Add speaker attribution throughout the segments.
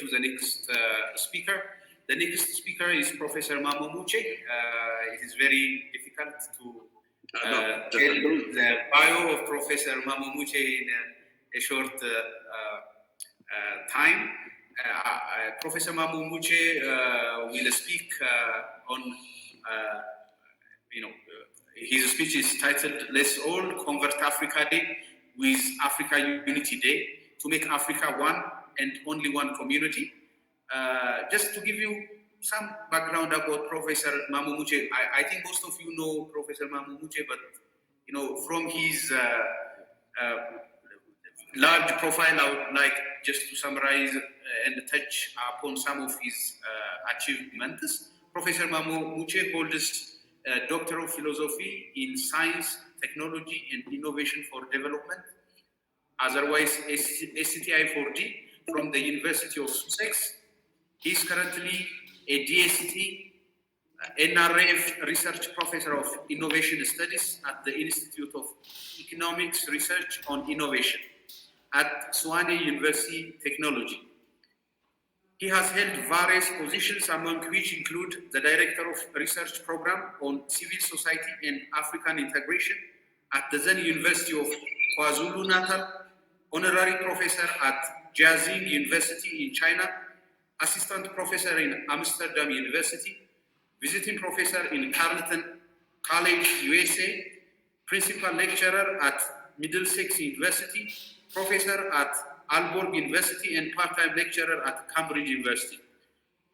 Speaker 1: to the next speaker. The next speaker is Professor Mammo Muchie. It is very difficult to tell the bio of Professor Mammo Muchie in a short time. Professor Mammo Muchie will speak on, his speech is titled, "Let's all convert Africa Day with Africa Unity Day to make Africa one and only one community." Just to give you some background about Professor Mammo Muchie, I think most of you know Professor Mammo Muchie, but from his large profile, I would like just to summarize and touch upon some of his achievements. Professor Mammo Muchie holds a Doctor of Philosophy in Science, Technology, and Innovation for Development, otherwise SCTI 4D, from the University of Sussex. He is currently a DACT NRF Research Professor of Innovation Studies at the Institute of Economics Research on Innovation at Swanee University Technology. He has held various positions, among which include the Director of Research Program on Civil Society and African Integration at the then University of KwaZulu-Natal, Honorary Professor at Jiaxing University in China, Assistant Professor in Amsterdam University, Visiting Professor in Carleton College, USA, Principal Lecturer at Middlesex University, Professor at Aalborg University, and part-time lecturer at Cambridge University.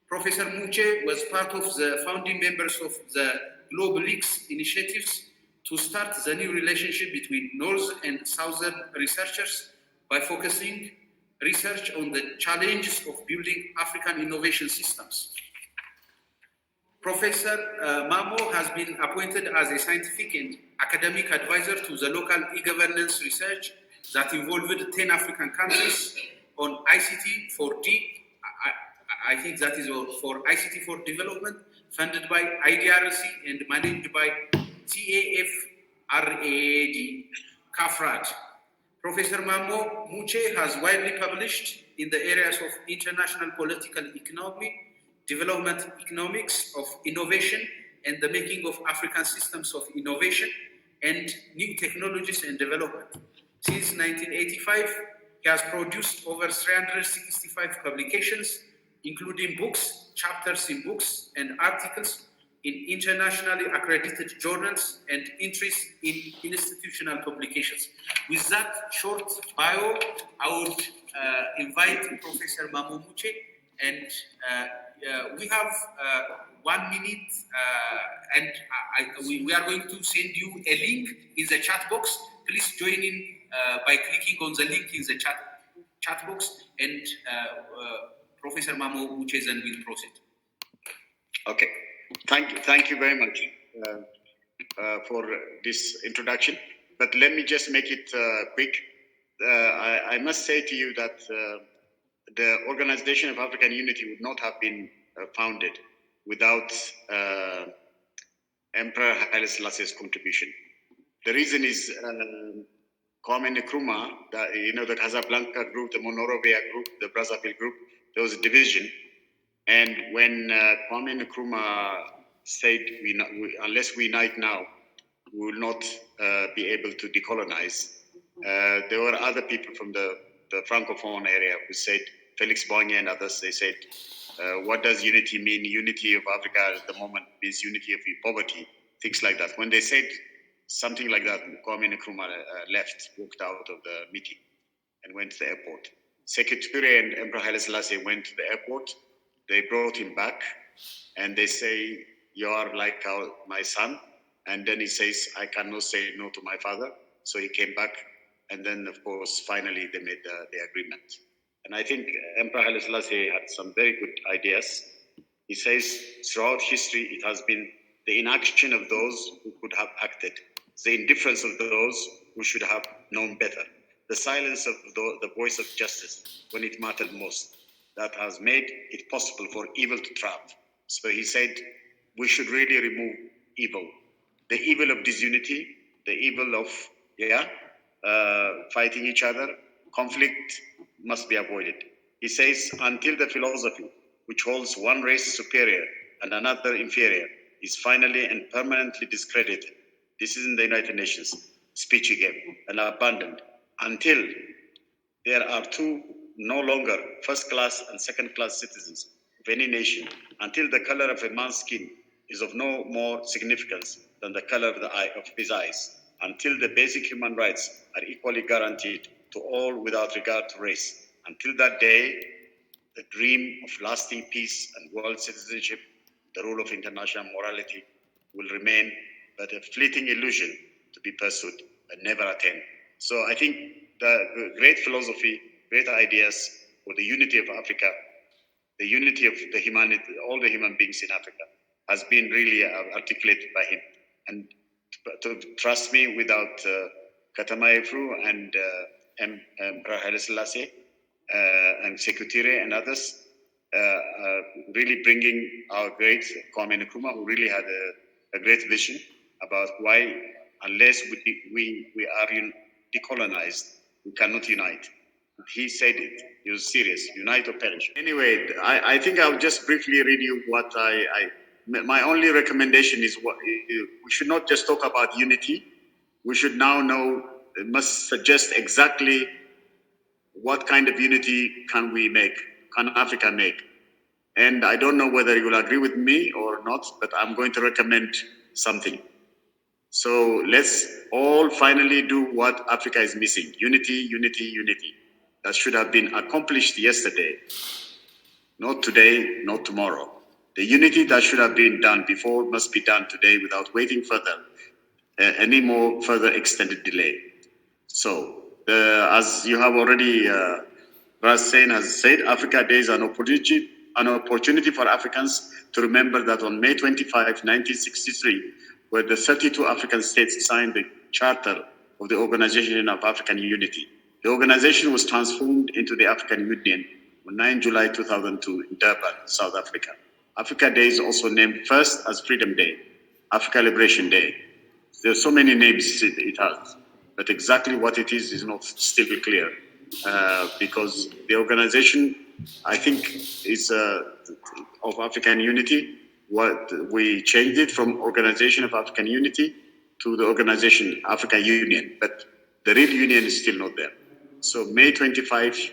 Speaker 1: Professor Muchie was part of the founding members of the Global Leaks initiatives to start the new relationship between North and Southern researchers by focusing research on the challenges of building African innovation systems. Professor Mammo has been appointed as a scientific and academic advisor to the local e-governance research that involved 10 African countries on ICT 4D. I think that is for ICT for development, funded by IDRC and managed by TAFRAD, CAFRAD. Professor Mammo Muchie has widely published in the areas of international political economy, development economics of innovation, and the making of African systems of innovation and new technologies and development. Since 1985, he has produced over 365 publications, including books, chapters in books, and articles in internationally accredited journals and entries in institutional publications. With that short bio, I would invite Professor Mammo Muchie, and we have 1 minute, and we are going to send you a link in the chat box. Please join in by clicking on the link in the chat box, and Professor Mammo Muchie then will proceed.
Speaker 2: Okay, thank you very much for this introduction. But let me just make it quick. I must say to you that the Organization of African Unity would not have been founded without Emperor Haile Selassie's contribution. The reason is Kwame Nkrumah, the Casablanca group, the Monrovia group, the Brazzaville group, there was a division. And when Kwame Nkrumah said, unless we unite now, we will not be able to decolonize, there were other people from the Francophone area who said, Felix Bonye and others, they said, what does unity mean? Unity of Africa at the moment means unity of poverty, things like that. When they said something like that, Kwame Nkrumah walked out of the meeting and went to the airport. Sekou Touré and Emperor Haile Selassie went to the airport. They brought him back and they say, you are like my son. And then he says, I cannot say no to my father. So he came back. And then, of course, finally they made the agreement. And I think Emperor Haile Selassie had some very good ideas. He says, throughout history, it has been the inaction of those who could have acted, the indifference of those who should have known better, the silence of the voice of justice when it mattered most, that has made it possible for evil to triumph. So he said, we should really remove evil, the evil of disunity, the evil of fighting each other. Conflict must be avoided. He says, until the philosophy, which holds one race superior and another inferior, is finally and permanently discredited. This is in the United Nations speech he gave, and abandoned, until there are two no longer first-class and second-class citizens of any nation, until the color of a man's skin is of no more significance than the color of his eyes, until the basic human rights are equally guaranteed to all without regard to race. Until that day, the dream of lasting peace and world citizenship, the rule of international morality, will remain but a fleeting illusion to be pursued but never attained. So I think the great philosophy, great ideas for the unity of Africa, the unity of the humanity, all the human beings in Africa, has been really articulated by him. And to trust me, without Katama Efru and Haile Selassie and Sekou Touré and others, really bringing our great Kwame Nkrumah, who really had a great vision about why, unless we are decolonized, we cannot unite. He said it. He was serious. Unite or perish. Anyway, I think I'll just briefly read you what my only recommendation is we should not just talk about unity. We should now must suggest exactly what kind of unity can Africa make? And I don't know whether you will agree with me or not, but I'm going to recommend something. So let's all finally do what Africa is missing. Unity, unity, unity. That should have been accomplished yesterday. Not today, not tomorrow. The unity that should have been done before must be done today without waiting any more further extended delay. So, as you have already, Ras Sein has said, Africa Day is an opportunity for Africans to remember that on May 25, 1963, where the 32 African states signed the Charter of the Organization of African Unity. The organization was transformed into the African Union on 9 July 2002 in Durban, South Africa. Africa Day is also named first as Freedom Day, Africa Liberation Day. There are so many names it has, but exactly what it is not still clear, because the organization, I think, is of African Unity. What we changed it from Organization of African Unity to the Organization African Union, but the real union is still not there. So May 25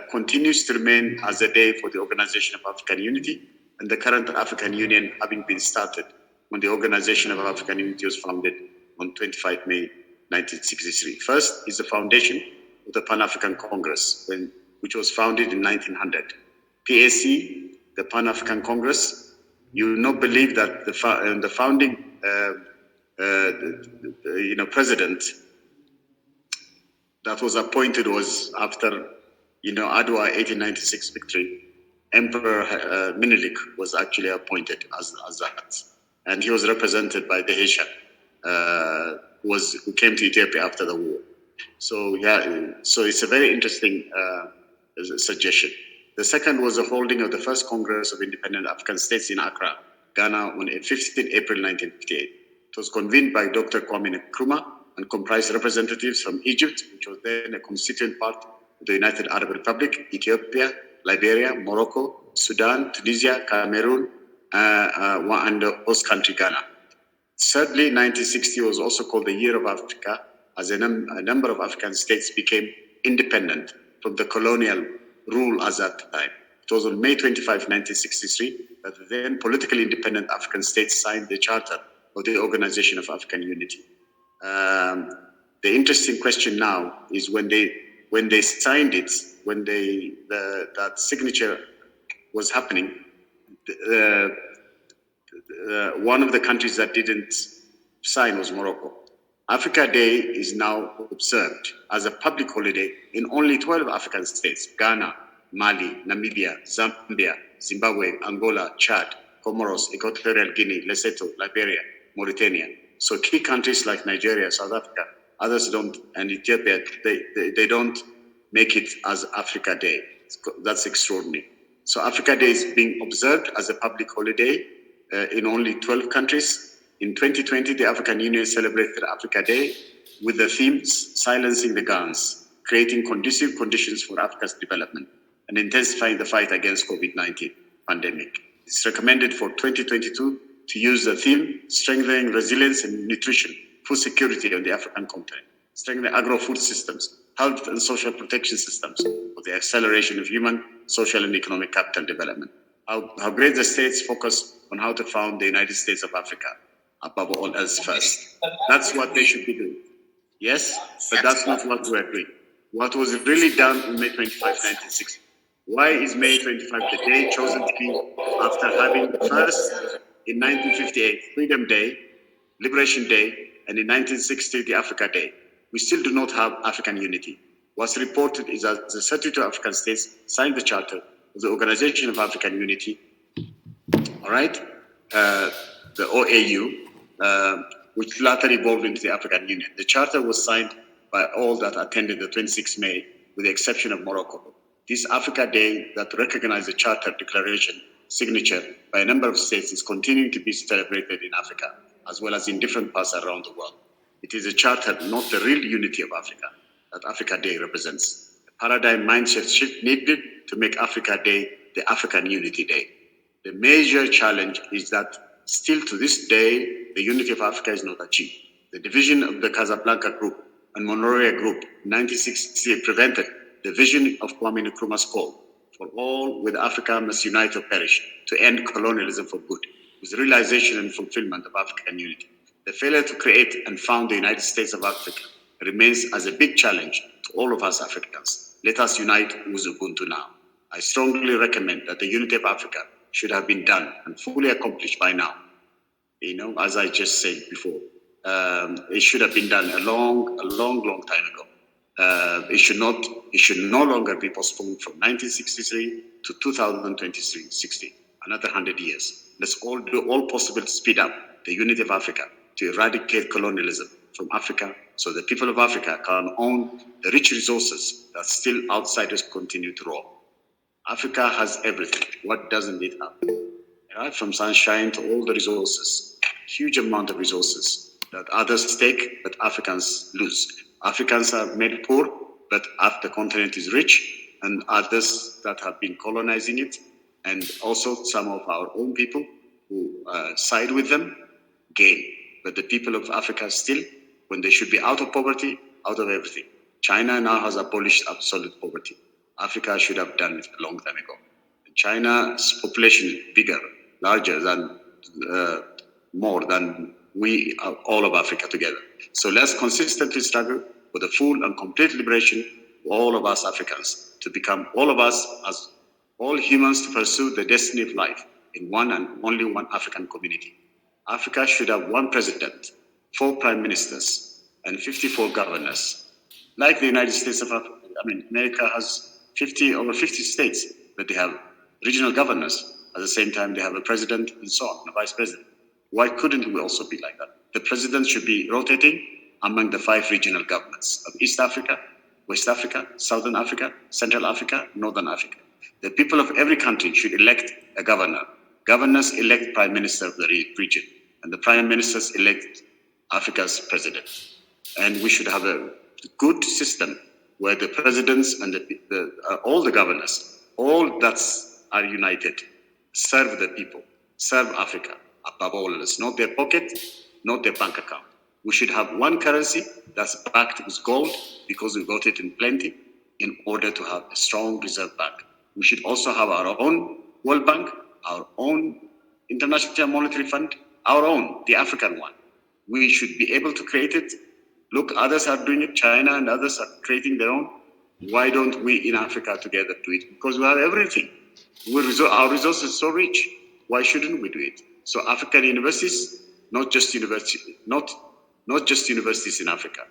Speaker 2: continues to remain as a day for the Organization of African Unity, and the current African Union having been started when the Organization of African Unity was founded on 25 May 1963. First is the foundation of the Pan-African Congress, which was founded in 1900. PAC, the Pan-African Congress, you will not believe that the founding president that was appointed was after Adwa 1896 victory. Emperor Minilik was actually appointed as that, and he was represented by the Haitian who came to Ethiopia after the war. So it's a very interesting suggestion. The second was the holding of the first Congress of Independent African States in Accra, Ghana, on 15 April 1958. It was convened by Dr. Kwame Nkrumah and comprised representatives from Egypt, which was then a constituent part of the United Arab Republic, Ethiopia, Liberia, Morocco, Sudan, Tunisia, Cameroon, and the host country, Ghana. Thirdly, 1960 was also called the Year of Africa, as a number of African states became independent from the colonial rule at that time. It was on May 25, 1963, that the then politically independent African states signed the Charter of the Organization of African Unity. The interesting question now is when they signed it, when that signature was happening, one of the countries that didn't sign was Morocco. Africa Day is now observed as a public holiday in only 12 African states: Ghana, Mali, Namibia, Zambia, Zimbabwe, Angola, Chad, Comoros, Equatorial Guinea, Lesotho, Liberia, Mauritania. So key countries like Nigeria, South Africa, others don't, and Ethiopia, they don't make it as Africa Day. That's extraordinary. So Africa Day is being observed as a public holiday in only 12 countries. In 2020, the African Union celebrated Africa Day with the theme Silencing the Guns, creating conducive conditions for Africa's development. and intensifying the fight against COVID-19 pandemic. It's recommended for 2022 to use the theme, strengthening resilience and nutrition, food security on the African continent, strengthening agro-food systems, health and social protection systems for the acceleration of human, social and economic capital development. How great the states focus on how to found the United States of Africa, above all else first. That's what they should be doing. Yes, but that's not what we're doing. What was really done on May 25, 1960? Why is May 25 the day chosen to be after having first in 1958 Freedom Day, Liberation Day, and in 1960 the Africa Day? We still do not have African unity. What's reported is that the 32 African states signed the Charter of the Organization of African Unity, all right, the OAU, which later evolved into the African Union. The Charter was signed by all that attended the 26th May, with the exception of Morocco. This Africa Day that recognized the Charter Declaration signature by a number of states is continuing to be celebrated in Africa, as well as in different parts around the world. It is a charter, not the real unity of Africa, that Africa Day represents. A paradigm mindset shift needed to make Africa Day the African Unity Day. The major challenge is that still to this day, the unity of Africa is not achieved. The division of the Casablanca Group and Monrovia Group in 1960 prevented the vision of Kwame Nkrumah's call for all with Africa must unite or perish to end colonialism for good, with realization and fulfillment of African unity. The failure to create and found the United States of Africa remains as a big challenge to all of us Africans. Let us unite with Ubuntu now. I strongly recommend that the unity of Africa should have been done and fully accomplished by now. You know, as I just said before, it should have been done a long time ago. It should no longer be postponed from 1963 to 2023-60, another 100 years. Let's all do all possible to speed up the unity of Africa to eradicate colonialism from Africa so the people of Africa can own the rich resources that still outsiders continue to rob. Africa has everything. What doesn't it have? Right? From sunshine to all the resources, huge amount of resources that others take, but Africans lose. Africans are made poor, but the continent is rich, and others that have been colonizing it, and also some of our own people who side with them, gain. But the people of Africa still, when they should be out of poverty, out of everything. China now has abolished absolute poverty. Africa should have done it a long time ago. China's population is bigger, larger than, more than we are, all of Africa together. So let's consistently struggle for the full and complete liberation of all of us Africans, to become all of us as all humans to pursue the destiny of life in one and only one African community. Africa should have one president, 4 prime ministers, and 54 governors. Like the United States of Africa, America has over 50 states, but they have regional governors. At the same time, they have a president and so on, a vice president. Why couldn't we also be like that? The president should be rotating among the 5 regional governments of East Africa, West Africa, Southern Africa, Central Africa, Northern Africa. The people of every country should elect a governor. Governors elect prime minister of the region, and the prime ministers elect Africa's president. And we should have a good system where the presidents and all the governors, all that are united, serve the people, serve Africa above all else, not their pocket, not their bank account. We should have one currency that's backed with gold because we got it in plenty in order to have a strong reserve bank. We should also have our own World Bank, our own International Monetary Fund, our own, the African one. We should be able to create it. Look, others are doing it. China and others are creating their own. Why don't we in Africa together do it? Because we have everything. Our resources are so rich. Why shouldn't we do it? So African universities, not just universities in Africa.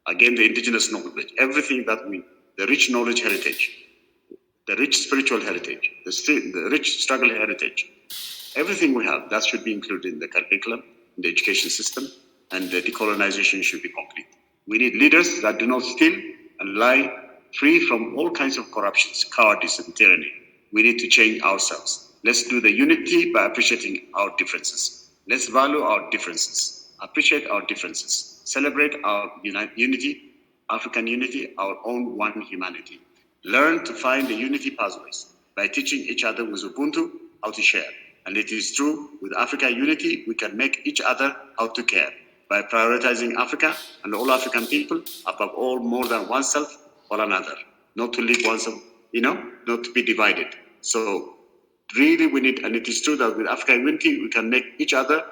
Speaker 2: Again, the indigenous knowledge, everything that the rich knowledge heritage, the rich spiritual heritage, the rich struggle heritage, everything we have, that should be included in the curriculum, in the education system, and the decolonization should be complete. We need leaders that do not steal and lie, free from all kinds of corruptions, cowardice, and tyranny. We need to change ourselves. Let's do the unity by appreciating our differences. Let's value our differences, appreciate our differences, celebrate our unity, African unity, our own one humanity. Learn to find the unity pathways by teaching each other with Ubuntu how to share. And it is true, with Africa Unity, we can make each other how to care by prioritizing Africa and all African people above all, more than oneself or another, not to leave oneself, not to be divided. So really we need, and it is true that with Africa Unity, we can make each other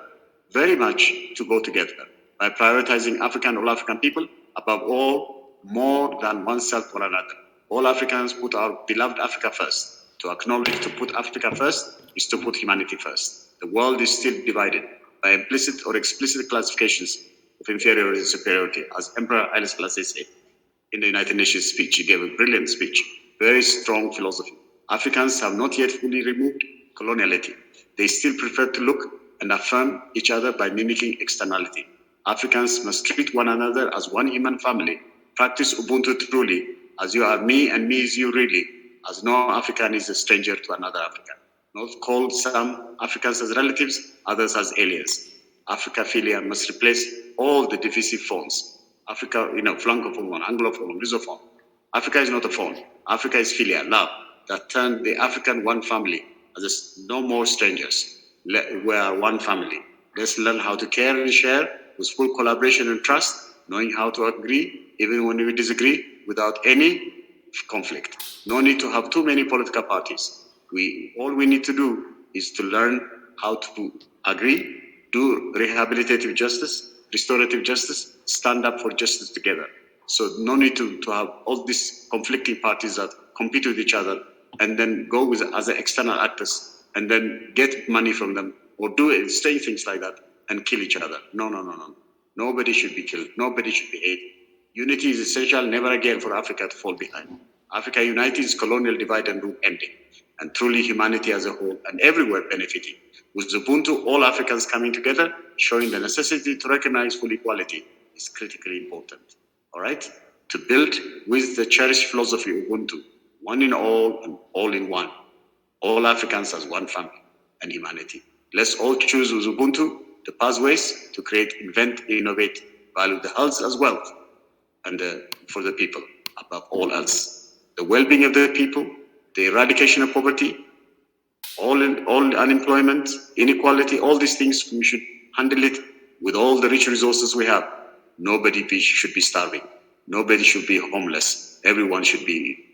Speaker 2: very much to go together by prioritizing Africa and all African people above all, more than oneself or another. All Africans put our beloved Africa first. To acknowledge to put Africa first is to put humanity first. The world is still divided by implicit or explicit classifications of inferiority and superiority, as Emperor Haile Selassie said in the United Nations speech. He gave a brilliant speech, very strong philosophy. Africans have not yet fully removed coloniality. They still prefer to look and affirm each other by mimicking externality. Africans must treat one another as one human family, practice Ubuntu truly, as you are me and me is you really, as no African is a stranger to another African. Not call some Africans as relatives, others as aliens. Africaphilia must replace all the divisive forms. Africa, Francophone, Anglophone, Lusophone. Africa is not a phone. Africa is philia, love, that turned the African one family as no more strangers. We are one family. Let's learn how to care and share with full collaboration and trust, knowing how to agree, even when we disagree, without any conflict. No need to have too many political parties. All we need to do is to learn how to agree, do rehabilitative justice, restorative justice, stand up for justice together. So no need to have all these conflicting parties that compete with each other and then go with other external actors and then get money from them or say things like that and kill each other. No. Nobody should be killed. Nobody should be hated. Unity is essential, never again for Africa to fall behind. Africa united is colonial divide and rule ending, and truly humanity as a whole and everywhere benefiting. With Ubuntu, all Africans coming together, showing the necessity to recognize full equality is critically important. All right? To build with the cherished philosophy of Ubuntu, one in all and all in one. All Africans as one family and humanity. Let's all choose with Ubuntu the pathways to create, invent, innovate, value the health as wealth, and for the people above all else. The well-being of the people, the eradication of poverty, all unemployment, inequality, all these things, we should handle it with all the rich resources we have. Nobody should be starving. Nobody should be homeless. Everyone should be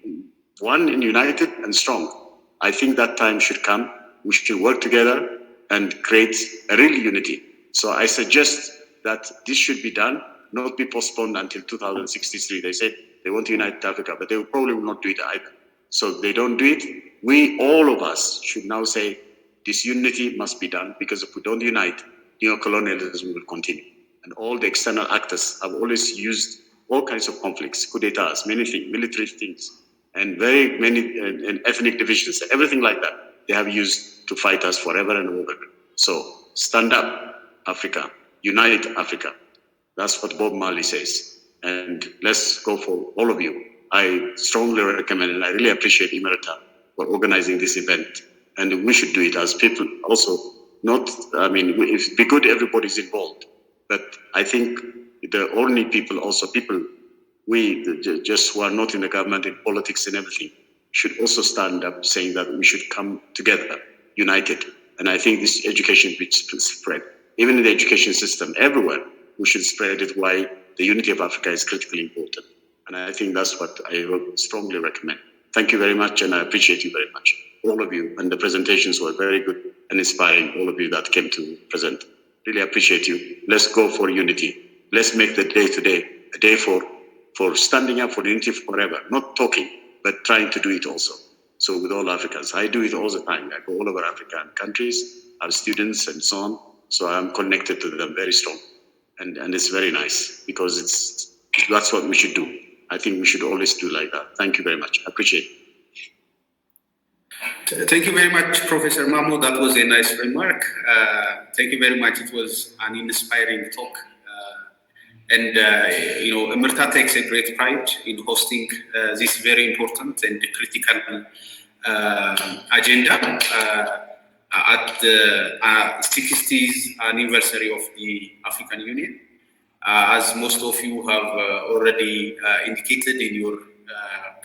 Speaker 2: one and united and strong. I think that time should come. We should work together and create a real unity. So I suggest that this should be done, not be postponed until 2063. They say they want to unite Africa, but they probably will not do it either. So they don't do it. We, all of us, should now say this unity must be done, because if we don't unite, neocolonialism will continue. And all the external actors have always used all kinds of conflicts, coup d'etats, many things, military things, and very many and ethnic divisions, everything like that, they have used to fight us forever and over. So stand up, Africa, unite Africa. That's what Bob Marley says. And let's go for all of you. I strongly recommend, and I really appreciate Emerita for organizing this event. And we should do it as people also. It'd be good everybody's involved. But I think the only people, we just who are not in the government, in politics and everything, should also stand up saying that we should come together, united. And I think this education should spread. Even in the education system, everywhere, we should spread it why the unity of Africa is critically important. And I think that's what I strongly recommend. Thank you very much, and I appreciate you very much. All of you, and the presentations were very good and inspiring, all of you that came to present. Really appreciate you. Let's go for unity. Let's make the day today a day for standing up for unity forever, not talking, but trying to do it also. So with all Africans, I do it all the time. I go all over African countries, have students and so on. So I'm connected to them very strong. And it's very nice, because that's what we should do. I think we should always do like that. Thank you very much. I appreciate it.
Speaker 1: Thank you very much, Professor Mammo. That was a nice remark. Thank you very much. It was an inspiring talk. Emerita takes a great pride in hosting this very important and critical agenda at the 60th anniversary of the African Union. As most of you have already indicated in your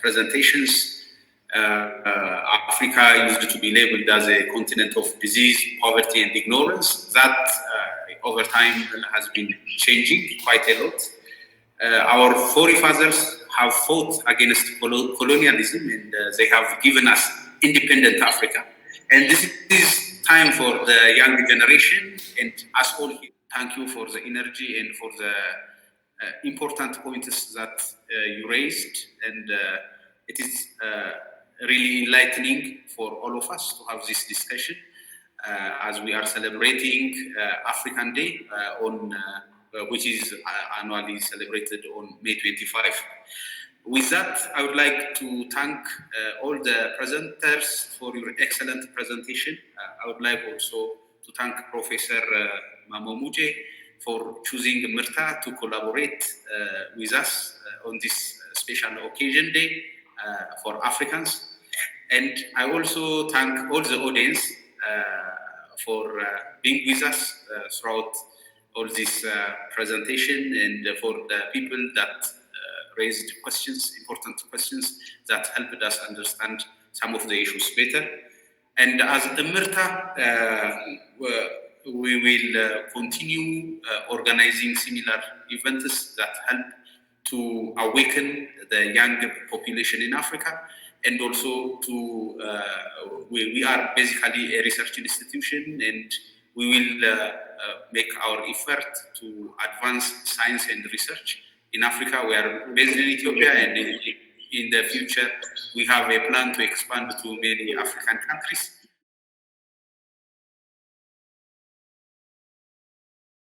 Speaker 1: presentations. Africa used to be labeled as a continent of disease, poverty, and ignorance. That over time has been changing quite a lot. Our forefathers have fought against colonialism, and they have given us independent Africa. And this is time for the younger generation and us all here. Thank you for the energy and for the important points that you raised. And it is really enlightening for all of us to have this discussion as we are celebrating African Day which is annually celebrated on May 25. With that, I would like to thank all the presenters for your excellent presentation. I would like also to thank Professor Mammo Muchie for choosing Myrta to collaborate with us on this special occasion day for Africans. And I also thank all the audience for being with us throughout all this presentation, and for the people that raised questions, important questions that helped us understand some of the issues better. And as Myrta, we will continue organizing similar events that help to awaken the young population in Africa, and also to we are basically a research institution, and we will make our effort to advance science and research in Africa. We are based in Ethiopia, and in the future we have a plan to expand to many African countries.